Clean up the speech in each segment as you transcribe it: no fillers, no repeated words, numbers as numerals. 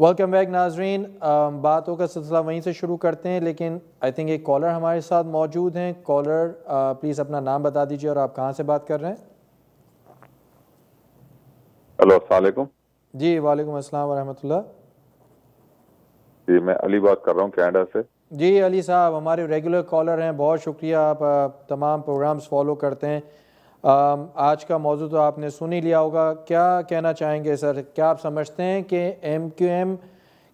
Welcome back ناظرین. باتوں کا سلسلہ وہیں سے شروع کرتے ہیں، لیکن آئی تھنک ایک کالر ہمارے ساتھ موجود ہیں. کالر پلیز اپنا نام بتا دیجیے اور آپ کہاں سے بات کر رہے ہیں. ہلو، السلام علیکم. جی وعلیکم السلام ورحمۃ اللہ. جی میں علی بات کر رہا ہوں کینیڈا سے. جی علی صاحب ہمارے ریگولر کالر ہیں، بہت شکریہ، آپ تمام پروگرامز فالو کرتے ہیں. آج کا موضوع تو آپ نے سن ہی لیا ہوگا، کیا کہنا چاہیں گے سر؟ کیا آپ سمجھتے ہیں کہ ایم کیو ایم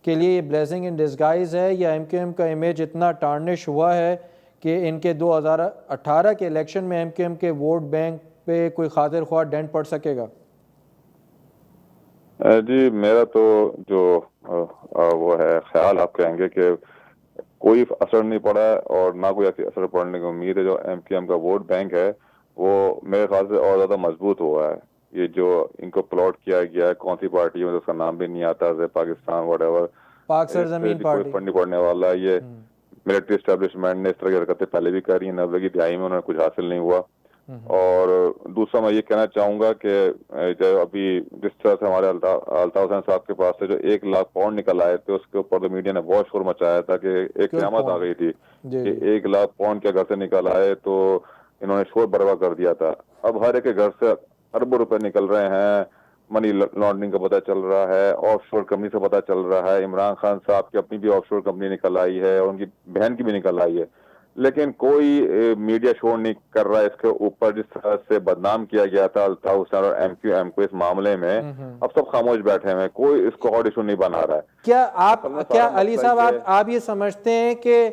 کے لیے یہ بلیسنگ ان ڈسگائز ہے، یا ایم کیو ایم کا امیج اتنا ٹارنش ہوا ہے کہ ان کے 2018 کے الیکشن میں ایم کیو ایم کے ووٹ بینک پہ کوئی خاطر خواہ ڈینٹ پڑ سکے گا؟ جی میرا تو جو وہ ہے خیال، آپ کہیں گے کہ کوئی اثر نہیں پڑا ہے اور نہ کوئی ایسی اثر پڑنے کی امید ہے. جو ایم کیو ایم کا ووٹ بینک ہے وہ میرے خیال سے اور زیادہ مضبوط ہوا ہے. یہ جو ان کو پلاٹ کیا گیا ہے، کون سی پارٹی میں، اس کا نام بھی نہیں آتا، پاکستان وٹ ایور، پاک اس سے سرزمین بھی کوئی پارٹی. فرق نہیں پڑنے والا. یہ ملٹری اسٹیبلشمنٹ نے اس طرح کی حرکتیں پہلے بھی کری ہیں، 90 کی دہائی میں انہوں نے کچھ حاصل نہیں ہوا. اور دوسرا میں یہ کہنا چاہوں گا کہ جو ابھی جس طرح سے ہمارے الطاف حسین صاحب کے پاس سے جو 1,00,000 پاؤنڈ نکل آئے تھے، اس کے اوپر تو میڈیا نے بہت شور مچایا تھا کہ ایک قیامت آ گئی تھی کہ 1,00,000 پاؤنڈ کے گھر سے نکل آئے تو انہوں نے شور برپا کر دیا تھا. اب ہر ایک کے گھر سے اربوں روپے نکل رہے ہیں، منی لانڈرنگ کا پتہ چل رہا ہے، آف شور کمپنی سے پتہ چل رہا ہے. عمران خان صاحب کی اپنی بھی آف شور کمپنی نکل آئی ہے اور ان کی بہن کی بھی نکل آئی ہے، لیکن کوئی میڈیا شو نہیں کر رہا ہے اس کے اوپر. جس طرح سے بدنام کیا گیا تھا الطاف حسین اور ایم کیو ایم کو اس معاملے میں، اب سب خاموش بیٹھے ہیں، کوئی اس کو اور ایشو نہیں بنا رہا ہے. کیا علی صاحب آپ یہ سمجھتے ہیں کہ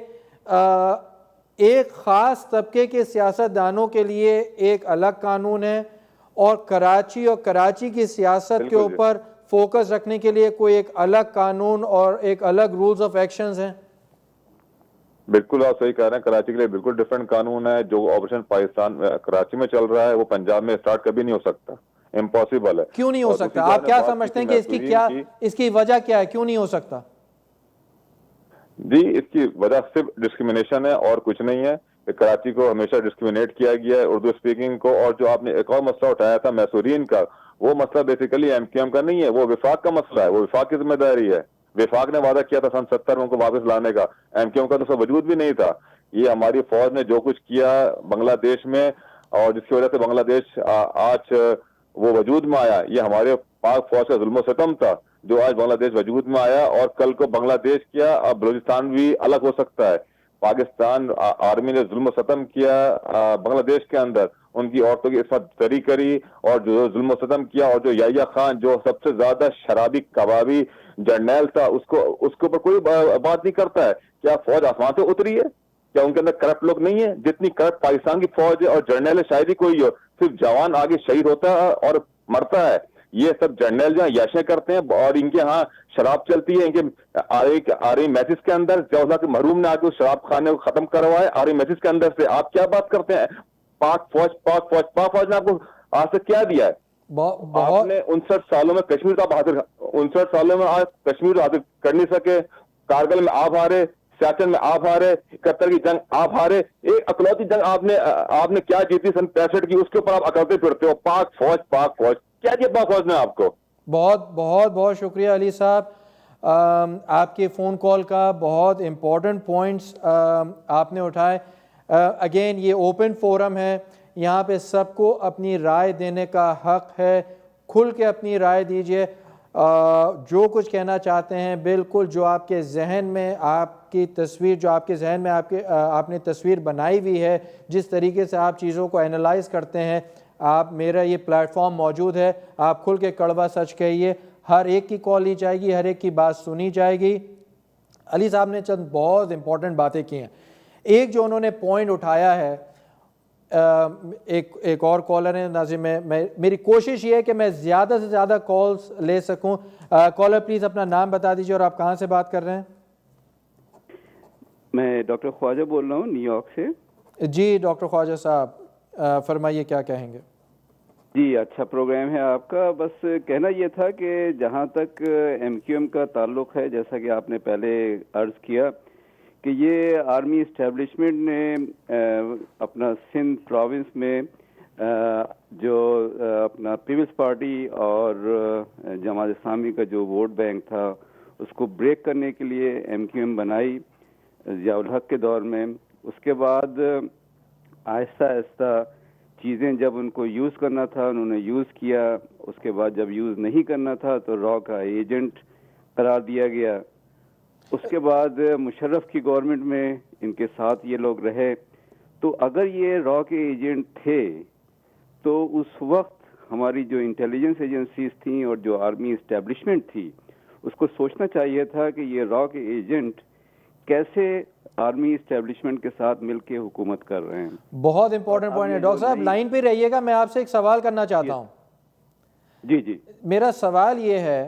ایک خاص طبقے کے سیاست دانوں کے لیے ایک الگ قانون ہے اور کراچی اور کراچی کی سیاست کے اوپر فوکس رکھنے کے لیے کوئی ایک الگ قانون اور ایک الگ رولز آف ایکشنز ہیں؟ بالکل آپ صحیح کہہ رہے ہیں. کراچی کے لیے بالکل ڈیفرنٹ قانون ہے. جو آپریشن پاکستان کراچی میں چل رہا ہے وہ پنجاب میں اسٹارٹ کبھی نہیں ہو سکتا، امپاسبل ہے. کیوں نہیں ہو سکتا؟ آپ کیا سمجھتے ہیں کہ اس کی وجہ کیا ہے، کیوں نہیں ہو سکتا؟ جی اس کی وجہ صرف ڈسکریمنیشن ہے اور کچھ نہیں ہے. کراچی کو ہمیشہ ڈسکریمنیٹ کیا گیا ہے، اردو اسپیکنگ کو. اور جو آپ نے ایک اور مسئلہ اٹھایا تھا میسورین کا، وہ مسئلہ بیسیکلی ایم کیو ایم کا نہیں ہے، وہ وفاق کا مسئلہ ہے، وہ وفاق کی ذمہ داری ہے. وفاق نے وعدہ کیا تھا سن 70 میں ان کو واپس لانے کا، ایم کیو ایم کا تو سب وجود بھی نہیں تھا. یہ ہماری فوج نے جو کچھ کیا بنگلہ دیش میں، اور جس کی وجہ سے بنگلہ دیش آج وہ وجود میں آیا، یہ ہمارے پاک فوج کا ظلم و ستم تھا جو آج بنگلہ دیش وجود میں آیا. اور کل کو بنگلہ دیش کیا، اب بلوچستان بھی الگ ہو سکتا ہے. پاکستان آرمی نے ظلم و ستم کیا بنگلہ دیش کے اندر، ان کی عورتوں کی عصمت دری کری اور جو ظلم و ستم کیا. اور جو یحییٰ خان جو سب سے زیادہ شرابی کبابی جرنیل تھا، اس کے اوپر کوئی بات نہیں کرتا ہے. کیا فوج آسمان سے اتری ہے؟ کیا ان کے اندر کرپٹ لوگ نہیں ہیں؟ جتنی کرپٹ پاکستان کی فوج ہے اور جرنیل ہے، شاید ہی کوئی ہو. صرف جوان آگے شہید ہوتا ہے اور مرتا ہے. یہ سب جرنیل جو یاشیں کرتے ہیں اور ان کے ہاں شراب چلتی ہے. ان کے آرمی میسز کے اندر جوہلا کے محروم نے آگے شراب خانے کو ختم کروائے آرمی میسز کے اندر سے. آپ کیا بات کرتے ہیں؟ پاک فوج نے آپ کو آج تک کیا دیا ہے؟ آپ نے 59 سالوں میں کشمیر کا 59 سالوں میں آج کشمیر حاصل کر نہیں سکے. کارگل میں آپ ہارے، سیاچن میں آپ ہارے، 71 کی جنگ آپ ہارے. ایک اکلوتی جنگ آپ نے کیا جیتی سن 65 کی، اس کے اوپر آپ اکڑتے پھرتے ہو. پاک فوج کیا دیا پاک فوج نے آپ کو؟ بہت بہت بہت شکریہ علی صاحب. آپ کے فون کال کا بہت امپورٹنٹ پوائنٹس آپ نے اٹھائے. اگین یہ اوپن فورم ہے، یہاں پہ سب کو اپنی رائے دینے کا حق ہے. کھل کے اپنی رائے دیجئے، جو کچھ کہنا چاہتے ہیں بالکل. جو آپ کے ذہن میں آپ کی تصویر، جو آپ کے ذہن میں آپ نے تصویر بنائی ہوئی ہے، جس طریقے سے آپ چیزوں کو اینالائز کرتے ہیں، میرا یہ پلیٹ فارم موجود ہے. آپ کھل کے کڑوا سچ کہیے، ہر ایک کی کال لی جائے گی، ہر ایک کی بات سنی جائے گی. علی صاحب نے چند بہت امپورٹنٹ باتیں کی ہیں. ایک جو انہوں نے پوائنٹ اٹھایا ہے، ایک اور کالر ہیں ناظرین، میری کوشش یہ ہے کہ میں زیادہ سے زیادہ کالز لے سکوں. کالر پلیز اپنا نام بتا دیجیے اور آپ کہاں سے بات کر رہے ہیں؟ میں ڈاکٹر خواجہ بول رہا ہوں نیو یارک سے. جی ڈاکٹر خواجہ صاحب فرمائیے، کیا کہیں گے؟ جی اچھا پروگرام ہے آپ کا. بس کہنا یہ تھا کہ جہاں تک ایم کیو ایم کا تعلق ہے، جیسا کہ آپ نے پہلے عرض کیا کہ یہ آرمی اسٹیبلشمنٹ نے اپنا سندھ پروونس میں جو اپنا پیپلز پارٹی اور جماعت اسلامی کا جو ووٹ بینک تھا، اس کو بریک کرنے کے لیے MQM بنائی ضیاء الحق کے دور میں. اس کے بعد آہستہ آہستہ چیزیں جب ان کو یوز کرنا تھا انہوں نے یوز کیا. اس کے بعد جب یوز نہیں کرنا تھا تو را کا ایجنٹ قرار دیا گیا. اس کے بعد مشرف کی گورنمنٹ میں ان کے ساتھ یہ لوگ رہے. تو اگر یہ را کے ایجنٹ تھے تو اس وقت ہماری جو انٹیلیجنس ایجنسیز تھیں اور جو آرمی اسٹیبلشمنٹ تھی اس کو سوچنا چاہیے تھا کہ یہ را کے ایجنٹ کیسے آرمی اسٹیبلشمنٹ کے ساتھ مل کے حکومت کر رہے ہیں. بہت امپورٹنٹ پوائنٹ ہے. ڈاکٹر صاحب لائن پہ رہیے گا, میں آپ سے ایک سوال کرنا چاہتا ہوں. جی میرا سوال یہ ہے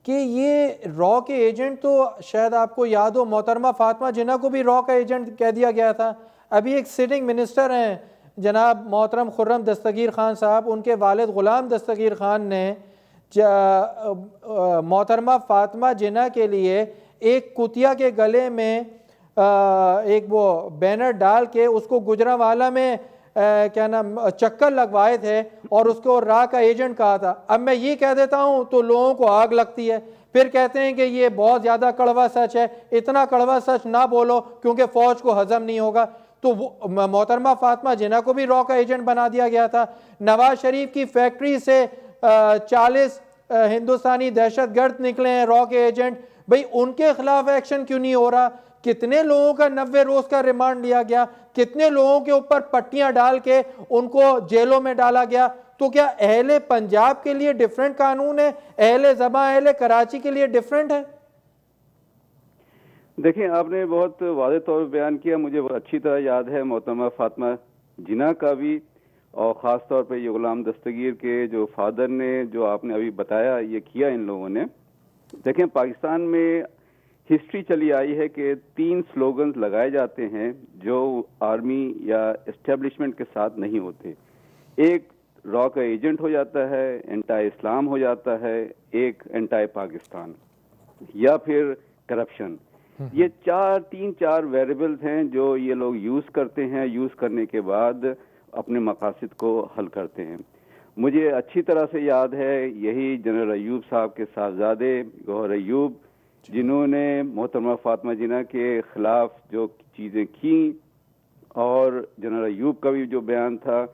کہ یہ را کے ایجنٹ تو شاید آپ کو یاد ہو محترمہ فاطمہ جناح کو بھی را کا ایجنٹ کہہ دیا گیا تھا. ابھی ایک سٹنگ منسٹر ہیں جناب محترم خرم دستگیر خان صاحب, ان کے والد غلام دستگیر خان نے محترمہ فاطمہ جناح کے لیے ایک کتیا کے گلے میں ایک وہ بینر ڈال کے اس کو گجرانوالہ میں کیا نام چکر لگوائے تھے اور اس کو را کا ایجنٹ کہا تھا. اب میں یہ کہہ دیتا ہوں تو لوگوں کو آگ لگتی ہے, پھر کہتے ہیں کہ یہ بہت زیادہ کڑوا سچ ہے. اتنا کڑوا سچ نہ بولو کیونکہ فوج کو ہضم نہیں ہوگا. تو محترمہ فاطمہ جناح کو بھی را کا ایجنٹ بنا دیا گیا تھا. نواز شریف کی فیکٹری سے 40 ہندوستانی دہشت گرد نکلے ہیں را کے ایجنٹ. بھئی ان کے خلاف ایکشن کیوں نہیں ہو رہا؟ کتنے لوگوں کا 90 روز کا ریمانڈ لیا گیا, کتنے لوگوں کے اوپر پٹیاں ڈال کے ان کو جیلوں میں ڈالا گیا. تو کیا اہل پنجاب کے لیے ڈیفرنٹ قانون ہے, اہل زباں اہل کراچی کے لیے ڈیفرنٹ ہے؟ دیکھیں آپ نے بہت واضح طور پر بیان کیا. مجھے اچھی طرح یاد ہے محترمہ فاطمہ جناح کا بھی, اور خاص طور پہ یہ غلام دستگیر کے جو فادر نے جو آپ نے ابھی بتایا یہ کیا ان لوگوں نے. دیکھیں پاکستان میں ہسٹری چلی آئی ہے کہ 3 سلوگنز لگائے جاتے ہیں جو آرمی یا اسٹیبلشمنٹ کے ساتھ نہیں ہوتے. ایک را کا ایجنٹ ہو جاتا ہے, اینٹائی اسلام ہو جاتا ہے, ایک اینٹائی پاکستان, یا پھر کرپشن. یہ 3-4 ویریبلز ہیں جو یہ لوگ یوز کرتے ہیں, یوز کرنے کے بعد اپنے مقاصد کو حل کرتے ہیں. مجھے اچھی طرح سے یاد ہے یہی جنرل ایوب صاحب کے صاحبزادے گوہر ایوب جنہوں نے محترمہ فاطمہ جناح کے خلاف جو چیزیں کیں, اور جنرل ایوب کا بھی جو بیان تھا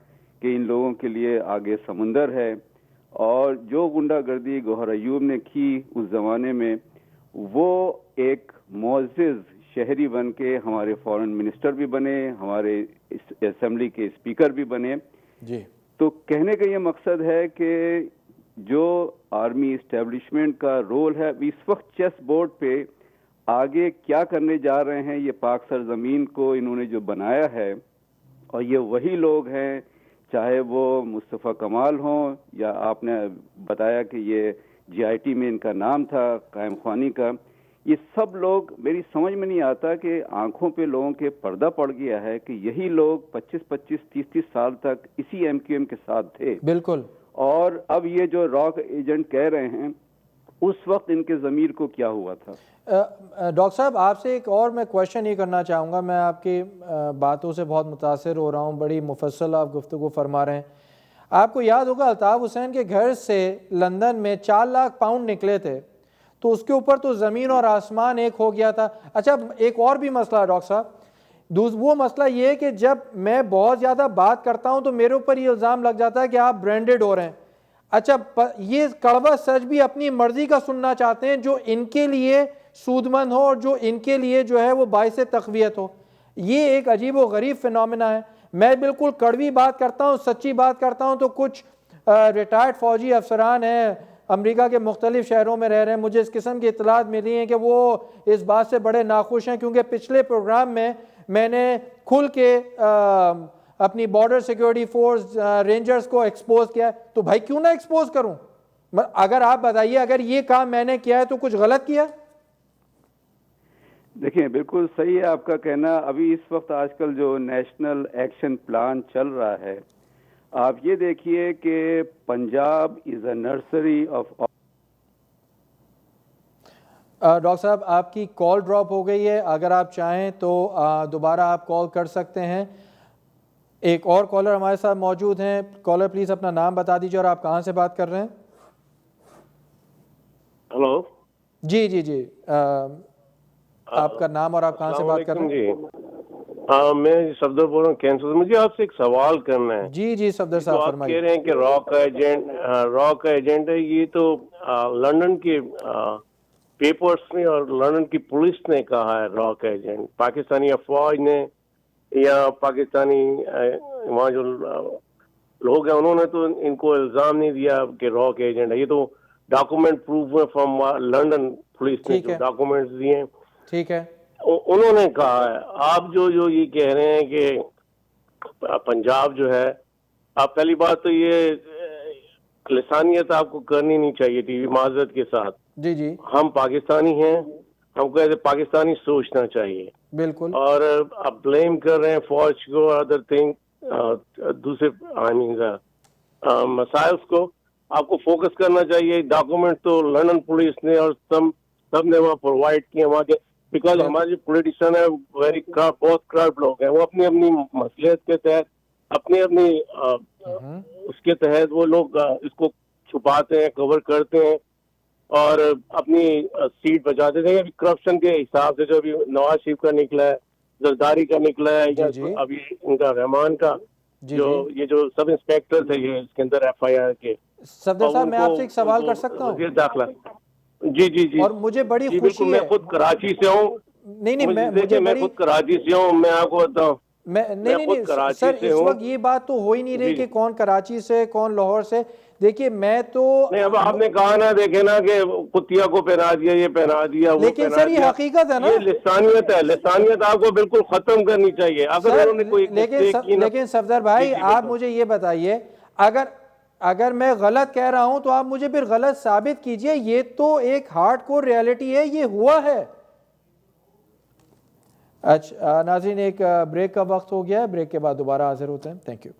کہ ان لوگوں کے لیے آگے سمندر ہے, اور جو غنڈہ گردی گوہر ایوب نے کی اس زمانے میں وہ ایک معزز شہری بن کے ہمارے فارن منسٹر بھی بنے, ہمارے اسمبلی کے اسپیکر بھی بنے. جی تو کہنے کا یہ مقصد ہے کہ جو آرمی اسٹیبلشمنٹ کا رول ہے اس وقت چیس بورڈ پہ آگے کیا کرنے جا رہے ہیں, یہ پاک سرزمین کو انہوں نے جو بنایا ہے, اور یہ وہی لوگ ہیں چاہے وہ مصطفیٰ کمال ہوں یا آپ نے بتایا کہ یہ GIT میں ان کا نام تھا قائم خوانی کا, یہ سب لوگ میری سمجھ میں نہیں آتا کہ آنکھوں پہ لوگوں کے پردہ پڑ گیا ہے کہ یہی لوگ 25-25 30-30 سال تک اسی MQM کے ساتھ تھے. بالکل. اور اب یہ جو را ایجنٹ کہہ رہے ہیں اس وقت ان کے ضمیر کو کیا ہوا تھا؟ ڈاکٹر صاحب آپ سے ایک اور میں کویشچن یہ کرنا چاہوں گا. میں آپ کی باتوں سے بہت متاثر ہو رہا ہوں, بڑی مفصل آپ گفتگو فرما رہے ہیں. آپ کو یاد ہوگا الطاف حسین کے گھر سے لندن میں 4 لاکھ پاؤنڈ نکلے تھے, تو اس کے اوپر تو زمین اور آسمان ایک ہو گیا تھا. اچھا ایک اور بھی مسئلہ ہے ڈاکٹر صاحب, وہ مسئلہ یہ ہے کہ جب میں بہت زیادہ بات کرتا ہوں تو میرے اوپر یہ الزام لگ جاتا ہے کہ آپ برانڈڈ ہو رہے ہیں. اچھا یہ کڑوا سچ بھی اپنی مرضی کا سننا چاہتے ہیں جو ان کے لیے سود مند ہو اور جو ان کے لیے جو ہے وہ باعث تقویت ہو. یہ ایک عجیب و غریب فینومینا ہے. میں بالکل کڑوی بات کرتا ہوں, سچی بات کرتا ہوں, تو کچھ ریٹائرڈ فوجی افسران ہیں امریکہ کے مختلف شہروں میں رہ رہے ہیں, مجھے اس قسم کی اطلاعات ملی ہیں کہ وہ اس بات سے بڑے ناخوش ہیں کیونکہ پچھلے پروگرام میں نے کھل کے اپنی بارڈر سیکیورٹی فورس رینجرز کو ایکسپوز کیا ہے. تو بھائی کیوں نہ ایکسپوز کروں؟ اگر آپ بتائیے اگر یہ کام میں نے کیا ہے تو کچھ غلط کیا؟ دیکھیں بالکل صحیح ہے آپ کا کہنا. ابھی اس وقت آج کل جو نیشنل ایکشن پلان چل رہا ہے, آپ یہ دیکھیے کہ پنجاب از اے نرسری آف. ڈاکٹر صاحب آپ کی کال ڈراپ ہو گئی ہے, اگر آپ چاہیں تو دوبارہ آپ کال کر سکتے ہیں. ایک اور کالر ہمارے ساتھ موجود ہیں. کالر پلیز اپنا نام بتا دیجیے اور آپ کہاں سے بات کر رہے ہیں؟ ہلو جی جی جی آپ کا نام اور آپ کہاں سے بات کر رہے ہیں؟ جی میں صفدر بول رہا ہوں کینسر سے. مجھے آپ سے ایک سوال کرنا ہے. جی جی صفدر جو صاحب آپ فرمائیے. کہہ رہے ہیں کہ را کا ایجنٹ ہے, یہ تو لندن کے پیپرز نے اور لندن کی پولیس نے کہا ہے را کا ایجنٹ. پاکستانی افواج نے یا پاکستانی وہاں جو لوگ ہیں انہوں نے تو ان کو الزام نہیں دیا کہ را کا ایجنٹ ہے. یہ تو ڈاکومنٹ پروف ہے فرام لندن پولیس نے ٹھیک جو ہے ڈاکومنٹس دیے ہیں ٹھیک ہے. انہوں نے کہا ہے. آپ جو یہ کہہ رہے ہیں کہ پنجاب جو ہے, آپ پہلی بات تو یہ لسانیت آپ کو کرنی نہیں چاہیے تھی معذرت کے ساتھ. جی جی ہم پاکستانی ہیں, ہم کو ایسے پاکستانی سوچنا چاہیے. بالکل. اور آپ بلیم کر رہے ہیں فوج کو ادر تھنگ دوسرے مسائل کو. آپ کو فوکس کرنا چاہیے. ڈاکومنٹ تو لندن پولیس نے اور سب نے وہاں پرووائڈ کیے وہاں کے, بیکاز ہمارے جو پولیٹیشین ہے بہت کرپٹ لوگ ہیں. وہ اپنی اپنی مصلحت کے تحت اپنی اس کے تحت وہ لوگ اس کو چھپاتے ہیں, کور کرتے ہیں اور اپنی سیٹ بچاتے تھے. ابھی کرپشن کے حساب سے جو ابھی نواز شریف کا نکلا ہے, زرداری کا نکلا ہے, یا جی ابھی ان کا رحمان کا جی جو جی یہ جو سب انسپیکٹر تھے یہ اس کے اندر ایف آئی آر کے, صفدر اور صاحب ان میں کو آپ سے ایک سوال کر سکتا ہوں؟ وزیر داخلہ. جی جی جی اور مجھے بڑی جی بالکل. خوشی میں ہے. خود کراچی سے ہوں. نہیں مجھے مجھے دیکھیں میں بڑی خود کراچی سے ہوں. میں آپ کو بتاؤں نہیں خود نہیں کراچی سر, سے اس ہوں. وقت یہ بات تو ہو ہی نہیں رہی جی کہ کون کراچی سے کون لاہور سے. دیکھیے میں تو نہیں, اب آپ نے کہا نا, دیکھے نا کہ کتیا کو پہنا دیا, یہ پہنا دیا, وہ لیکن پہنا سر یہ دیا. حقیقت ہے نا یہ لسانیت ہے. لسانیت آپ کو بالکل ختم کرنی چاہیے. اگر سر. انہوں نے کوئی مسٹیک کی نا. لیکن صفدر جی بھائی جی آپ بالکل. مجھے یہ بتائیے, اگر میں غلط کہہ رہا ہوں تو آپ مجھے پھر غلط ثابت کیجئے. یہ تو ایک ہارڈ کور ریالٹی ہے, یہ ہوا ہے. اچھا ناظرین, ایک بریک کا وقت ہو گیا ہے. بریک کے بعد دوبارہ حاضر ہوتے ہیں. Thank you.